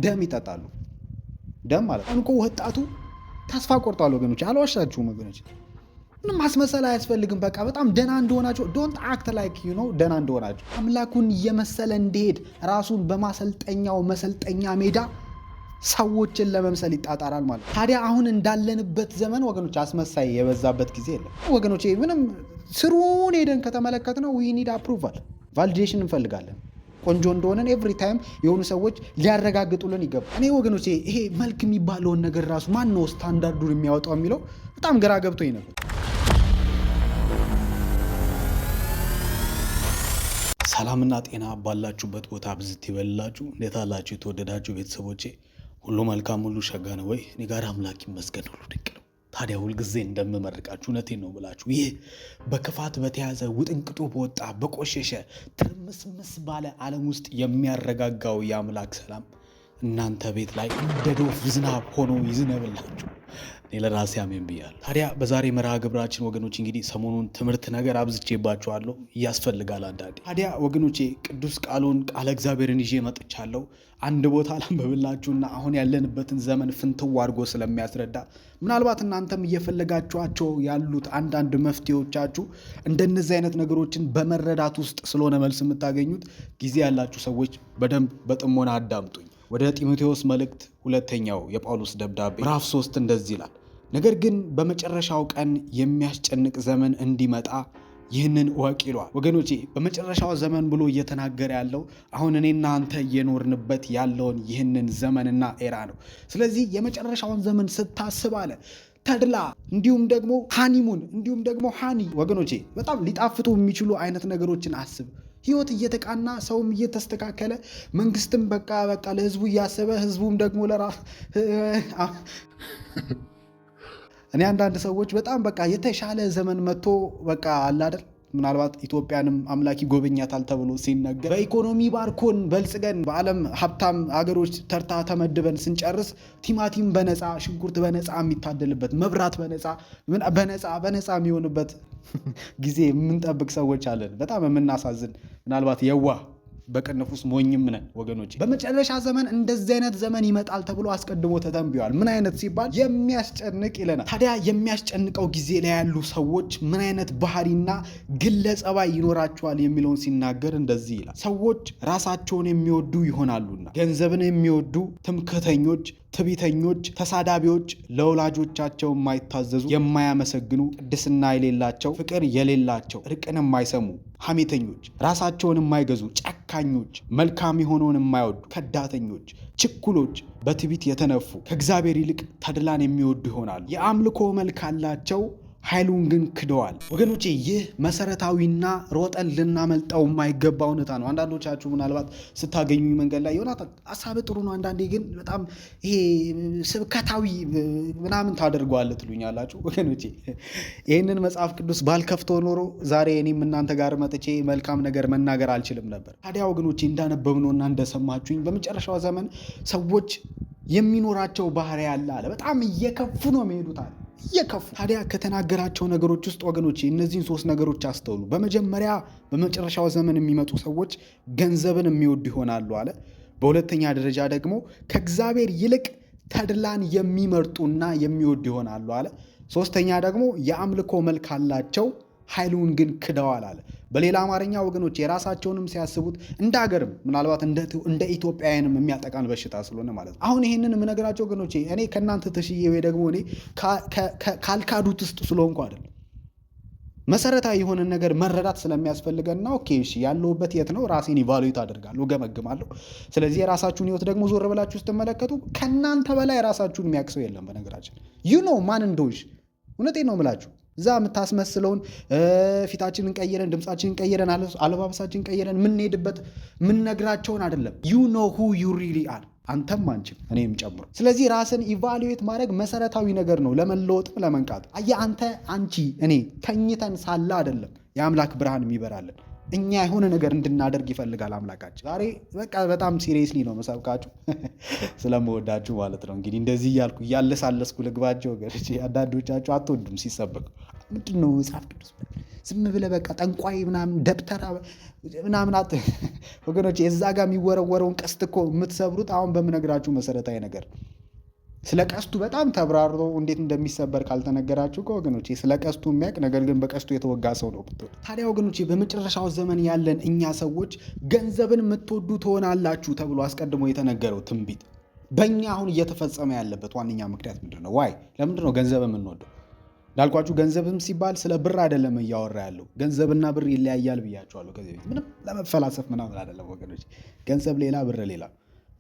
ደም ይጠጣሉ። ደም ማለት እንኮ ወጣቱ ተስፋ ቆርጧል ወገኖች፣ አልዋሻችሁም ወገኖች። ምንም ማስመሰል አያስፈልግም። በቃ በጣም ደና እንደሆናችሁ ዶንት አክት ላይክ ዩ ኖ ደና እንደሆናችሁ። አምላኩን እየመሰለ እንዲሄድ ራሱን በማሰልጠኛው መሰልጠኛ ሜዳ ሰዎችን ለመምሰል ይጣጣራል ማለት። ታዲያ አሁን እንዳለንበት ዘመን ወገኖች አስመሳይ የበዛበት ጊዜ የለም ወገኖች። ምንም ስሩን ሄደን ከተመለከትነው ዊ ኒድ አፕሩቫል ቫሊዴሽን እንፈልጋለን። ቆንጆ እንደሆነን ኤቭሪ ታይም የሆኑ ሰዎች ሊያረጋግጡልን ይገባል። እኔ ወገኖቼ ይሄ መልክ የሚባለውን ነገር ራሱ ማን ነው ስታንዳርዱን የሚያወጣው የሚለው በጣም ግራ ገብቶኝ ነበር። ሰላምና ጤና ባላችሁበት ቦታ ብዝት ይበላችሁ። እንዴት አላችሁ የተወደዳችሁ ቤተሰቦቼ? ሁሉ መልካም፣ ሁሉ ሸጋ ነው ወይ? እኔ ጋር አምላክ ይመስገን ሁሉ ድንቅ ነው። ታዲያ ሁልጊዜ እንደምመርቃችሁ እውነቴን ነው ብላችሁ ይህ በክፋት በተያዘ ውጥንቅጡ በወጣ በቆሸሸ ትርምስምስ ባለ ዓለም ውስጥ የሚያረጋጋው የአምላክ ሰላም እናንተ ቤት ላይ እንደ ዶፍ ዝናብ ሆኖ ይዝነብላችሁ። እኔ ለራሴ አሜን ብያለሁ። ታዲያ በዛሬ መርሃ ግብራችን ወገኖች እንግዲህ ሰሞኑን ትምህርት ነገር አብዝቼባችኋለሁ፣ እያስፈልጋል አንዳንዴ። ታዲያ ወገኖቼ ቅዱስ ቃሉን ቃለ እግዚአብሔርን ይዤ መጥቻለሁ። አንድ ቦታ ላንብብላችሁና አሁን ያለንበትን ዘመን ፍንትው አድርጎ ስለሚያስረዳ ምናልባት እናንተም እየፈለጋችኋቸው ያሉት አንዳንድ መፍትሄዎቻችሁ እንደነዚህ አይነት ነገሮችን በመረዳት ውስጥ ስለሆነ መልስ የምታገኙት ጊዜ ያላችሁ ሰዎች በደንብ በጥሞና አዳምጡኝ። ወደ ጢሞቴዎስ መልእክት ሁለተኛው የጳውሎስ ደብዳቤ ምዕራፍ 3 እንደዚህ ይላል። ነገር ግን በመጨረሻው ቀን የሚያስጨንቅ ዘመን እንዲመጣ ይህንን እወቅ ይሏል። ወገኖቼ በመጨረሻው ዘመን ብሎ እየተናገረ ያለው አሁን እኔና አንተ እየኖርንበት ያለውን ይህንን ዘመንና ኤራ ነው። ስለዚህ የመጨረሻውን ዘመን ስታስብ አለ ተድላ እንዲሁም ደግሞ ሃኒሙን እንዲሁም ደግሞ ሃኒ ወገኖቼ በጣም ሊጣፍጡ የሚችሉ አይነት ነገሮችን አስብ። ህይወት እየተቃና ሰውም እየተስተካከለ መንግስትም በቃ ለህዝቡ እያሰበ ህዝቡም ደግሞ እኔ አንዳንድ ሰዎች በጣም በቃ የተሻለ ዘመን መጥቶ በቃ አላደር ምናልባት ኢትዮጵያንም አምላክ ይጎበኛታል ተብሎ ሲነገር በኢኮኖሚ ባርኮን በልጽገን በዓለም ሀብታም አገሮች ተርታ ተመድበን ስንጨርስ ቲማቲም በነፃ ሽንኩርት በነፃ የሚታደልበት መብራት በነፃ የሚሆንበት ጊዜ የምንጠብቅ ሰዎች አለን። በጣም የምናሳዝን ምናልባት የዋህ በቅንፍ ውስጥ ሞኝም ነን ወገኖች። በመጨረሻ ዘመን እንደዚህ አይነት ዘመን ይመጣል ተብሎ አስቀድሞ ተተንብዮአል። ምን አይነት ሲባል የሚያስጨንቅ ይለናል። ታዲያ የሚያስጨንቀው ጊዜ ላይ ያሉ ሰዎች ምን አይነት ባህሪና ግለ ጸባይ ይኖራቸዋል የሚለውን ሲናገር እንደዚህ ይላል። ሰዎች ራሳቸውን የሚወዱ ይሆናሉና፣ ገንዘብን የሚወዱ፣ ትምክህተኞች፣ ትዕቢተኞች፣ ተሳዳቢዎች፣ ለወላጆቻቸው የማይታዘዙ፣ የማያመሰግኑ፣ ቅድስና የሌላቸው፣ ፍቅር የሌላቸው፣ እርቅን የማይሰሙ፣ ሐሜተኞች፣ ራሳቸውን የማይገዙ፣ ጨካኞች፣ መልካም የሆነውን የማይወዱ፣ ከዳተኞች፣ ችኩሎች፣ በትዕቢት የተነፉ፣ ከእግዚአብሔር ይልቅ ተድላን የሚወዱ ይሆናሉ። የአምልኮ መልክ አላቸው፣ ኃይሉን ግን ክደዋል። ወገኖቼ ይህ መሰረታዊና ሮጠን ልናመልጠው የማይገባ እውነታ ነው። አንዳንዶቻችሁ ምናልባት ስታገኙ መንገድ ላይ የሆነ ሀሳብ ጥሩ ነው፣ አንዳንዴ ግን በጣም ይሄ ስብከታዊ ምናምን ታደርገዋለህ ትሉኛላችሁ። ወገኖቼ ይህንን መጽሐፍ ቅዱስ ባልከፍተው ኖሮ ዛሬ እኔም እናንተ ጋር መጥቼ መልካም ነገር መናገር አልችልም ነበር። ታዲያ ወገኖቼ እንዳነበብነውና እንደሰማችሁኝ በመጨረሻው ዘመን ሰዎች የሚኖራቸው ባህሪ ያለ አለ በጣም እየከፉ ነው የሚሄዱት አለ እየከፉ። ታዲያ ከተናገራቸው ነገሮች ውስጥ ወገኖቼ እነዚህን 3 ነገሮች አስተውሉ። በመጀመሪያ በመጨረሻው ዘመን የሚመጡ ሰዎች ገንዘብን የሚወዱ ይሆናሉ አለ። በሁለተኛ ደረጃ ደግሞ ከእግዚአብሔር ይልቅ ተድላን የሚመርጡና የሚወዱ ይሆናሉ አለ። ሶስተኛ ደግሞ የአምልኮ መልክ አላቸው፣ ኃይሉን ግን ክደዋል አለ። በሌላ አማርኛ ወገኖች የራሳቸውንም ሲያስቡት እንደ ሀገርም ምናልባት እንደ ኢትዮጵያውያንም የሚያጠቃን በሽታ ስለሆነ ማለት ነው። አሁን ይህንን የምነግራቸው ወገኖቼ እኔ ከእናንተ ተሽዬ ወይ ደግሞ እኔ ካልካዱት ውስጥ ስለሆንኩ አይደለም። መሰረታዊ የሆነ ነገር መረዳት ስለሚያስፈልገና ኦኬ እሺ ያለሁበት የት ነው ራሴን ኢቫሉዌት አደርጋለሁ፣ ገመግማለሁ። ስለዚህ የራሳችሁን ህይወት ደግሞ ዞር ብላችሁ ስትመለከቱ ከእናንተ በላይ ራሳችሁን የሚያውቅ ሰው የለም። በነገራችን ማን እንደሆንሽ እውነቴን ነው የምላችሁ። እዛ የምታስመስለውን ፊታችንን ቀይረን ድምፃችንን ቀይረን አለባበሳችንን ቀይረን የምንሄድበት የምንነግራቸውን አይደለም። who you really are አንተም አንቺም እኔም ጨምሮ። ስለዚህ ራስን ኢቫሉዌት ማድረግ መሰረታዊ ነገር ነው ለመለወጥም ለመንቃት። አንተ አንቺ እኔ ተኝተን ሳለ አይደለም የአምላክ ብርሃን የሚበራልን። እኛ የሆነ ነገር እንድናደርግ ይፈልጋል አምላካችን። ዛሬ በቃ በጣም ሲሪየስሊ ነው መሰብካችሁ ስለምወዳችሁ ማለት ነው። እንግዲህ እንደዚህ እያልኩ እያለሳለስኩ ልግባቸው። አንዳንዶቻችሁ አትወዱም ሲሰበክ ምንድን ነው መጽሐፍ ቅዱስ ዝም ብለህ በቃ ጠንቋይ ምናምን ደብተራ ምናምን ወገኖች፣ የዛ ጋር የሚወረወረውን ቀስት እኮ የምትሰብሩት አሁን በምነግራችሁ መሰረታዊ ነገር ስለ ቀስቱ በጣም ተብራርቶ እንዴት እንደሚሰበር ካልተነገራችሁ ወገኖቼ፣ ስለ ቀስቱ የሚያውቅ ነገር ግን በቀስቱ የተወጋ ሰው ነው ብትሆን። ታዲያ ወገኖቼ በመጨረሻው ዘመን ያለን እኛ ሰዎች ገንዘብን የምትወዱ ትሆናላችሁ ተብሎ አስቀድሞ የተነገረው ትንቢት በእኛ አሁን እየተፈጸመ ያለበት ዋነኛ ምክንያት ምንድን ነው? ለምንድን ነው ገንዘብ የምንወደው? እንዳልኳችሁ ገንዘብም ሲባል ስለ ብር አይደለም እያወራ ያለው። ገንዘብና ብር ይለያያል ብያቸዋለሁ ከዚህ በፊት። ምንም ለመፈላሰፍ ምናምን አይደለም ወገኖች። ገንዘብ ሌላ፣ ብር ሌላ።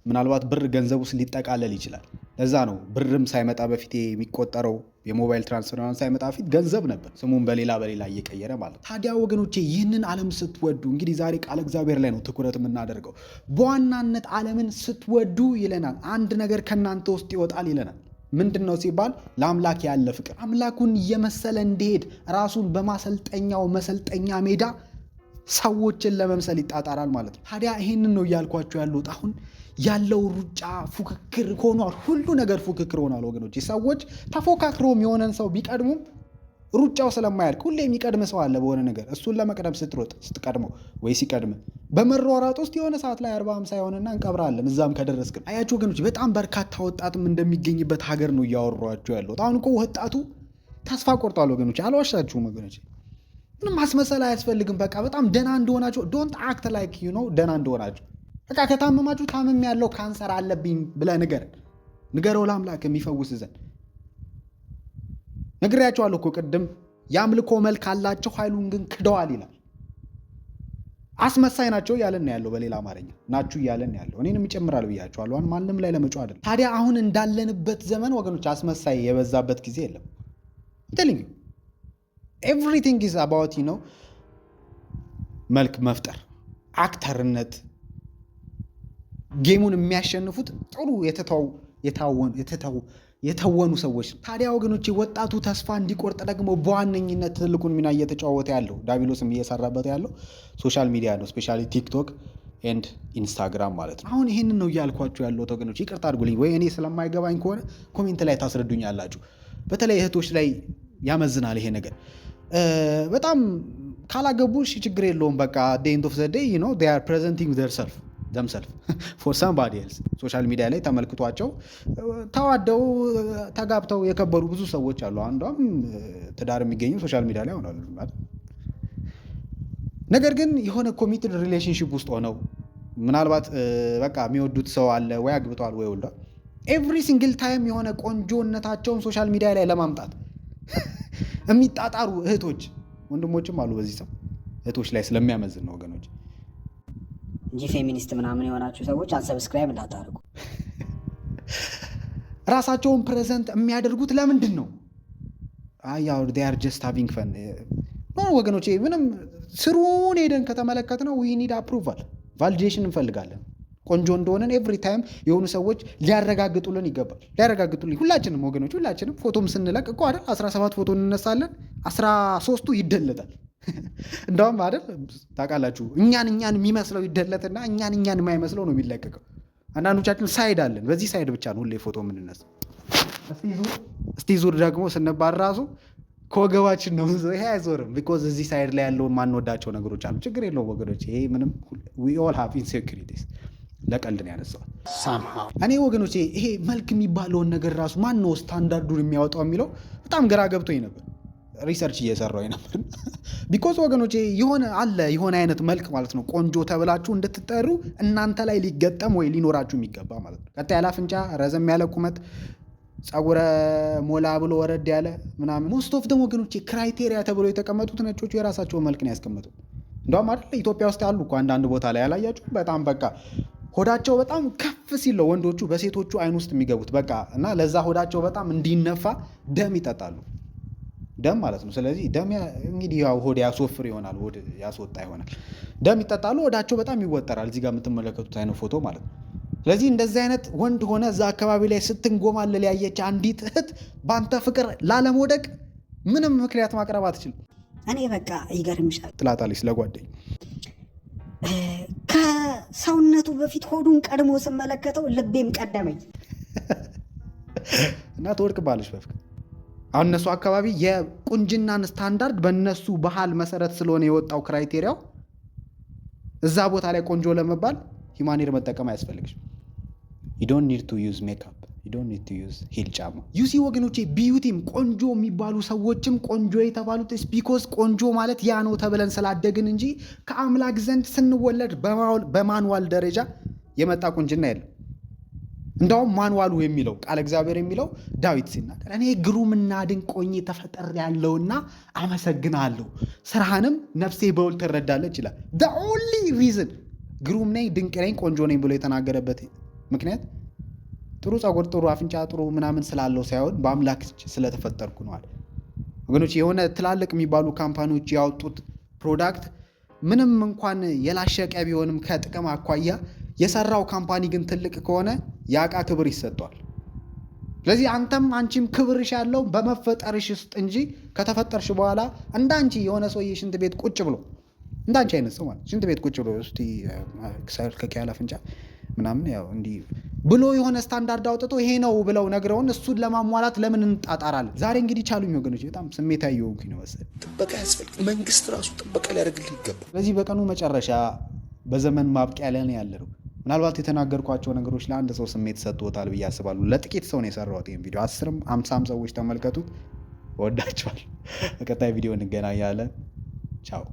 ምናልባት ብር ገንዘብ ውስጥ ሊጠቃለል ይችላል። ለዛ ነው ብርም ሳይመጣ በፊት የሚቆጠረው የሞባይል ትራንስፈር ሳይመጣ በፊት ገንዘብ ነበር፣ ስሙን በሌላ እየቀየረ ማለት። ታዲያ ወገኖቼ ይህንን ዓለም ስትወዱ፣ እንግዲህ ዛሬ ቃል እግዚአብሔር ላይ ነው ትኩረት የምናደርገው። በዋናነት ዓለምን ስትወዱ ይለናል፣ አንድ ነገር ከእናንተ ውስጥ ይወጣል ይለናል። ምንድን ነው ሲባል ለአምላክ ያለ ፍቅር። አምላኩን እየመሰለ እንዲሄድ ራሱን በማሰልጠኛው መሰልጠኛ ሜዳ ሰዎችን ለመምሰል ይጣጣራል ማለት ነው። ታዲያ ይሄንን ነው እያልኳቸው ያሉት። አሁን ያለው ሩጫ ፉክክር ሆኗል። ሁሉ ነገር ፉክክር ሆኗል ወገኖች። ሰዎች ተፎካክሮም የሆነን ሰው ቢቀድሙም ሩጫው ስለማያልቅ ሁሌ የሚቀድም ሰው አለ በሆነ ነገር። እሱን ለመቅደም ስትቀድመው ወይ ሲቀድም በመሯሯጥ ውስጥ የሆነ ሰዓት ላይ 40-50 የሆነና እንቀብራለን እዛም ከደረስክን። አያችሁ ወገኖች፣ በጣም በርካታ ወጣትም እንደሚገኝበት ሀገር ነው እያወሯቸው ያለው። አሁን እኮ ወጣቱ ተስፋ ቆርጧል ወገኖች። አልዋሻችሁም ወገኖች፣ ምንም ማስመሰል አያስፈልግም። በቃ በጣም ደህና እንደሆናችሁ ዶንት አክት ላይክ ዩ ኖ ደህና እንደሆናችሁ። በቃ ከታመማችሁ ታምም ያለው ካንሰር አለብኝ ብለህ ንገረው ለአምላክ የሚፈውስ ዘንድ። ነግሬያቸዋለሁ እኮ ቅድም። የአምልኮ መልክ አላቸው ኃይሉን ግን ክደዋል ይላል። አስመሳይ ናቸው እያለን ያለው፣ በሌላ አማርኛ ናችሁ እያለን ያለው። እኔንም ይጨምራል ብያቸዋለሁ። ማንም ላይ ለመጮህ አይደለም። ታዲያ አሁን እንዳለንበት ዘመን ወገኖች አስመሳይ የበዛበት ጊዜ የለም። ቴሊንግ ኤቭሪቲንግ ኢዝ አባውት ነው መልክ መፍጠር፣ አክተርነት። ጌሙን የሚያሸንፉት ጥሩ የተወኑ ሰዎች። ታዲያ ወገኖች ወጣቱ ተስፋ እንዲቆርጥ ደግሞ በዋነኝነት ትልቁን ሚና እየተጫወተ ያለው ዳቢሎስም እየሰራበት ያለው ሶሻል ሚዲያ ነው። ስፔሻሊ ቲክቶክ ኤንድ ኢንስታግራም ማለት ነው። አሁን ይህንን ነው እያልኳችሁ ያለሁት ወገኖች። ይቅርታ አድርጉልኝ ወይ እኔ ስለማይገባኝ ከሆነ ኮሜንት ላይ ታስረዱኛላችሁ። በተለይ እህቶች ላይ ያመዝናል ይሄ ነገር። በጣም ካላገቡ ችግር የለውም። በቃ ኤንድ ኦፍ ዘ ዴይ ዩ ኖ ዴይ አር ፕሬዘንቲንግ ዘምሰልፍ ፎር ሳምባዲ ኤልስ። ሶሻል ሚዲያ ላይ ተመልክቷቸው ተዋደው ተጋብተው የከበሩ ብዙ ሰዎች አሉ። አንዷም ትዳር የሚገኙ ሶሻል ሚዲያ ላይ ሆናሉ። ነገር ግን የሆነ ኮሚትድ ሪሌሽንሽፕ ውስጥ ሆነው ምናልባት በቃ የሚወዱት ሰው አለ፣ ወይ አግብተዋል ወይ ወልዷል። ኤቭሪ ሲንግል ታይም የሆነ ቆንጆነታቸውን ሶሻል ሚዲያ ላይ ለማምጣት የሚጣጣሩ እህቶች ወንድሞችም አሉ። በዚህ ሰው እህቶች ላይ ስለሚያመዝን ነው ወገኖች እንጂ ፌሚኒስት ምናምን የሆናችሁ ሰዎች አንሰብስክራይብ እንዳታደርጉ። ራሳቸውን ፕሬዘንት የሚያደርጉት ለምንድን ነው? ያው they are just having fun ወገኖቼ። ምንም ስሩን ሄደን ከተመለከት ነው we need approval validation እንፈልጋለን። ቆንጆ እንደሆነን ኤቭሪ ታይም የሆኑ ሰዎች ሊያረጋግጡልን ይገባል። ሁላችንም ወገኖች፣ ሁላችንም ፎቶም ስንለቅ እኮ አይደል 17 ፎቶ እንነሳለን፣ 13ቱ ይደለታል። እንደውም አይደል ታውቃላችሁ፣ እኛን የሚመስለው ይደለትና እኛን የማይመስለው ነው የሚለቀቀው። አንዳንዶቻችን ሳይድ አለን፣ በዚህ ሳይድ ብቻ ነው ሁሌ ፎቶ የምንነሳው። እስቲ ዙር ደግሞ ስንባል ራሱ ከወገባችን ነው። ይሄ አይዞርም፣ ቢኮዝ እዚህ ሳይድ ላይ ያለውን ማንወዳቸው ነገሮች አሉ። ችግር የለውም ወገኖች፣ ይሄ ምንም we all have insecurities። ለቀልድ ነው ያነሳዋል። እኔ ወገኖቼ ይሄ መልክ የሚባለውን ነገር ራሱ ማን ነው ስታንዳርዱን የሚያወጣው የሚለው በጣም ግራ ገብቶኝ ነበር። ሪሰርች እየሰራሁ ነበር። ቢኮዝ ወገኖቼ የሆነ አይነት መልክ ማለት ነው ቆንጆ ተብላችሁ እንድትጠሩ እናንተ ላይ ሊገጠም ወይ ሊኖራችሁ የሚገባ ማለት ነው። ቀጥ ያለ አፍንጫ፣ ረዘም ያለ ቁመት፣ ጸጉረ ሞላ ብሎ ወረድ ያለ ምናምን። ሞስት ኦፍ ደግሞ ወገኖቼ ክራይቴሪያ ተብሎ የተቀመጡት ነጮቹ የራሳቸውን መልክ ነው ያስቀመጡት። እንደውም አይደል ኢትዮጵያ ውስጥ ያሉ እኮ አንዳንድ ቦታ ላይ ያላያችሁ በጣም በቃ ሆዳቸው በጣም ከፍ ሲል ወንዶቹ በሴቶቹ አይን ውስጥ የሚገቡት በቃ እና ለዛ ሆዳቸው በጣም እንዲነፋ ደም ይጠጣሉ። ደም ማለት ነው። ስለዚህ ደም እንግዲህ ያው ሆድ ያስወፍር ይሆናል፣ ሆድ ያስወጣ ይሆናል። ደም ይጠጣሉ፣ ሆዳቸው በጣም ይወጠራል። እዚህ ጋር የምትመለከቱት አይነት ፎቶ ማለት ነው። ስለዚህ እንደዚህ አይነት ወንድ ሆነ እዛ አካባቢ ላይ ስትንጎማለል ያየች አንዲት እህት በአንተ ፍቅር ላለመውደቅ ምንም ምክንያት ማቅረብ አትችልም። እኔ በቃ ይገርምሻል ትላታለች ስለጓደኝ ከሰውነቱ በፊት ሆዱን ቀድሞ ስመለከተው ልቤም ቀደመኝ እና ትወድቅባለች በፍቅር አሁን እነሱ አካባቢ የቁንጅናን ስታንዳርድ በእነሱ ባህል መሰረት ስለሆነ የወጣው ክራይቴሪያው እዛ ቦታ ላይ ቆንጆ ለመባል ሂውማን ሄር መጠቀም አያስፈልግም። you don't need to use makeup, you don't need to use ሂል ጫማ። ዩሲ ወገኖቼ ቢዩቲም ቆንጆ የሚባሉ ሰዎችም ቆንጆ የተባሉት ቢኮዝ ቆንጆ ማለት ያ ነው ተብለን ስላደግን እንጂ ከአምላክ ዘንድ ስንወለድ በማንዋል ደረጃ የመጣ ቁንጅና የለም። እንደውም ማንዋሉ የሚለው ቃል እግዚአብሔር የሚለው ዳዊት ሲናገር እኔ ግሩምና ድንቅ ሆኜ ተፈጥሬአለሁና አመሰግናለሁ፣ ስራህንም ነፍሴ በውል ትረዳለች ይላል። the only reason ግሩም ነኝ ድንቅ ነኝ ቆንጆ ነኝ ብሎ የተናገረበት ምክንያት ጥሩ ጸጉር፣ ጥሩ አፍንጫ፣ ጥሩ ምናምን ስላለው ሳይሆን በአምላክ ስለተፈጠርኩ ነው አለ። ወገኖች የሆነ ትላልቅ የሚባሉ ካምፓኒዎች ያወጡት ፕሮዳክት ምንም እንኳን የላሸቀ ቢሆንም ከጥቅም አኳያ የሰራው ካምፓኒ ግን ትልቅ ከሆነ የአቃ ክብር ይሰጠዋል። ስለዚህ አንተም አንቺም ክብርሽ ያለው በመፈጠርሽ ውስጥ እንጂ ከተፈጠርሽ በኋላ እንዳንቺ የሆነ ሰውዬ ሽንት ቤት ቁጭ ብሎ እንዳንቺ አይነት ሰው ማለት ሽንት ቤት ቁጭ ብሎ እስቲ ከኪያላ ፍንጫ ምናምን ያው እንዲህ ብሎ የሆነ ስታንዳርድ አውጥቶ ይሄ ነው ብለው ነግረውን እሱን ለማሟላት ለምን እንጣጣራለን? ዛሬ እንግዲህ ቻሉኝ ወገኖች፣ በጣም ስሜታዊ የሆንኩኝ ነው መሰለኝ። ጥበቃ ያስፈልግ፣ መንግስት ራሱ ጥበቃ ሊያደርግልህ ይገባል። ስለዚህ በቀኑ መጨረሻ በዘመን ማብቂያ ላይ ያለ ነው። ምናልባት የተናገርኳቸው ነገሮች ለአንድ ሰው ስሜት ሰጥቶታል ብዬ አስባለሁ። ለጥቂት ሰው ነው የሰራሁት ይህን ቪዲዮ። 10ም 50ም ሰዎች ተመልከቱት። ወዳቸዋል። በቀጣይ ቪዲዮ እንገናኛለን። ቻው